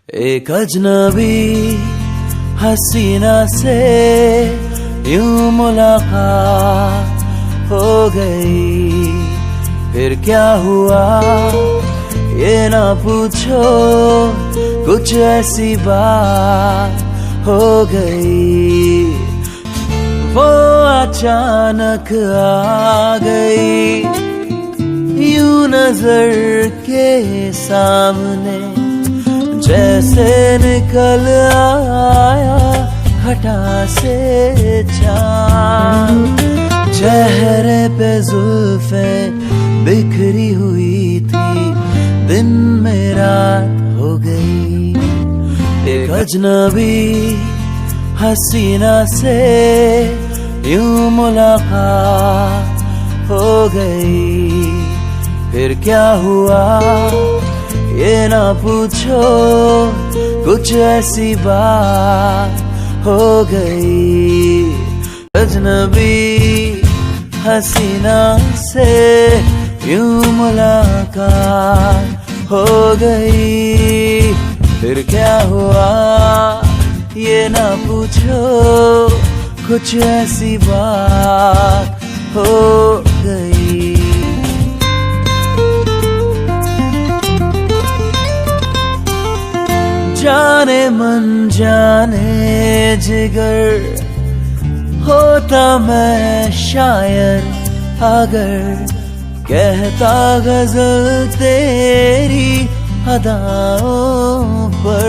एक अजनबी हसीना से यूं मुलाकात हो गई। फिर क्या हुआ ये ना पूछो, कुछ ऐसी बात हो गई। वो अचानक आ गई यूं नजर के सामने, जैसे निकल आया घटा से चाँद। चेहरे पे जुल्फे बिखरी हुई थी, दिन में रात हो गई। एक अजनबी हसीना से यूं मुलाकात हो गई। फिर क्या हुआ ये ना पूछो, कुछ ऐसी बात हो गई। अजनबी हसीना से यूं मुलाकात हो गई। फिर क्या हुआ ये ना पूछो, कुछ ऐसी बात हो गई। जाने मन जाने जिगर, होता मैं शायर अगर कहता गजल तेरी अदाओं पर।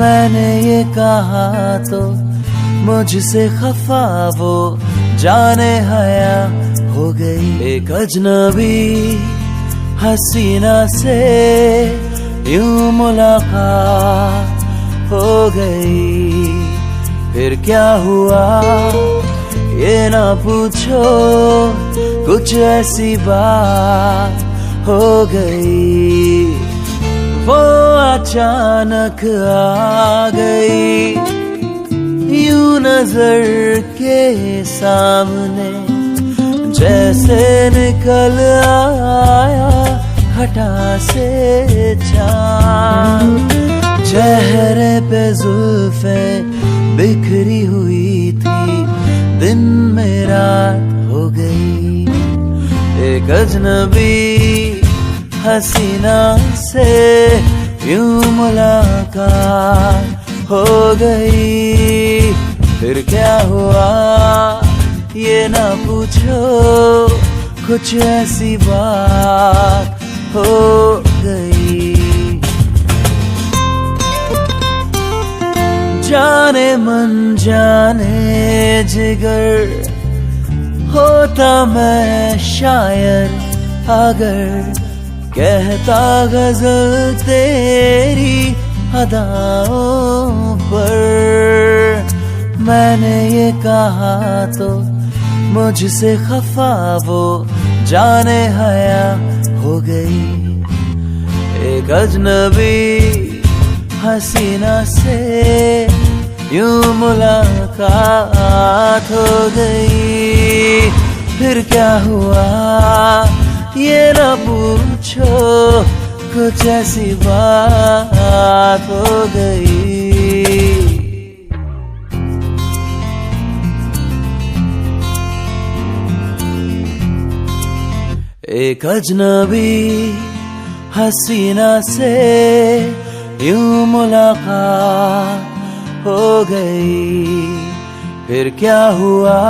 मैंने ये कहा तो मुझसे खफा वो जाने हया हो गई। एक अजनबी हसीना से यूं मुलाकात हो गई। फिर क्या हुआ ये ना पूछो, कुछ ऐसी बात हो गई। वो अचानक आ गई यूं नजर के सामने, जैसे निकल आया घटा से चाँद। चेहरे पे जुल्फे बिखरी हुई थी, दिन में रात हो गई। एक अजनबी हसीना से यूं मुलाकात हो गई। फिर क्या हुआ ये ना पूछो, कुछ ऐसी बात हो गई। जाने मन जाने जिगर, होता मैं शायर अगर कहता गजल तेरी अदाओं पर। मैंने ये कहा तो मुझसे खफा वो जाने हया हो गई। एक अजनबी हसीना से यूं मुलाकात हो गई। फिर क्या हुआ ये ना पूछो, कुछ ऐसी बात हो गई। एक अजनबी हसीना से यूं मुलाकात हो गई। फिर क्या हुआ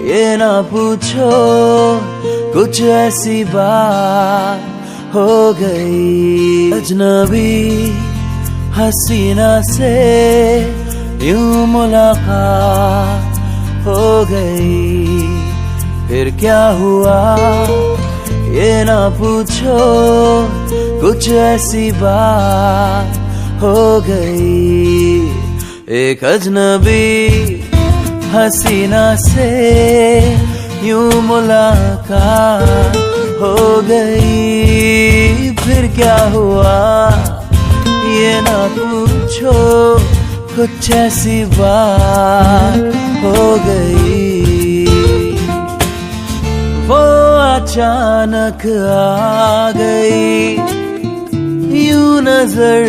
ये ना पूछो, कुछ ऐसी बात हो गई। अजनबी हसीना से यूं मुलाकात हो गई। फिर क्या हुआ ये ना पूछो, कुछ ऐसी बात हो गई। एक अजनबी हसीना से यूं मुलाकात हो गई। फिर क्या हुआ ये ना पूछो, कुछ ऐसी बात हो गई। वो अचानक आ गई यूं नजर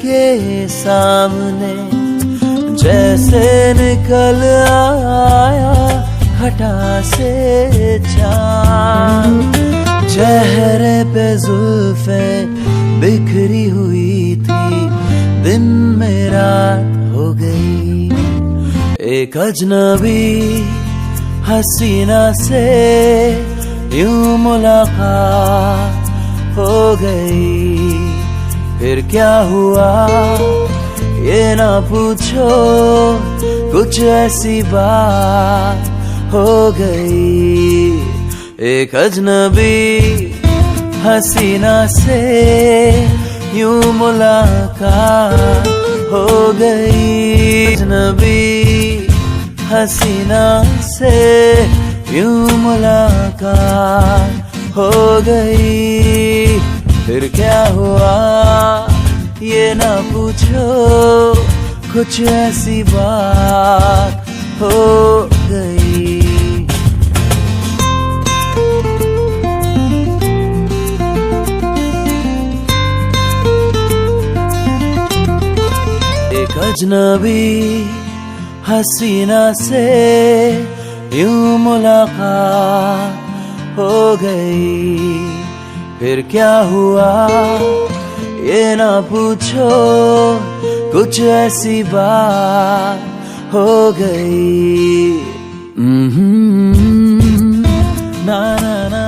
के सामने जैसे निकल आया घटा से चांद। चेहरे पे जुल्फे बिखरी हुई थी, दिन में रात हो गई। एक अजनबी हसीना से यूं मुलाकात हो गई। फिर क्या हुआ ये ना पूछो, कुछ ऐसी बात हो गई। एक अजनबी हसीना से यूं मुलाकात हो गई। अजनबी हसीना से यूं मुलाकात हो गई। फिर क्या हुआ ये ना पूछो, कुछ ऐसी बात हो गई। एक अजनबी हसीना से यूं मुलाकात हो गई। फिर क्या हुआ ये ना पूछो, कुछ ऐसी बात हो गई। ना ना ना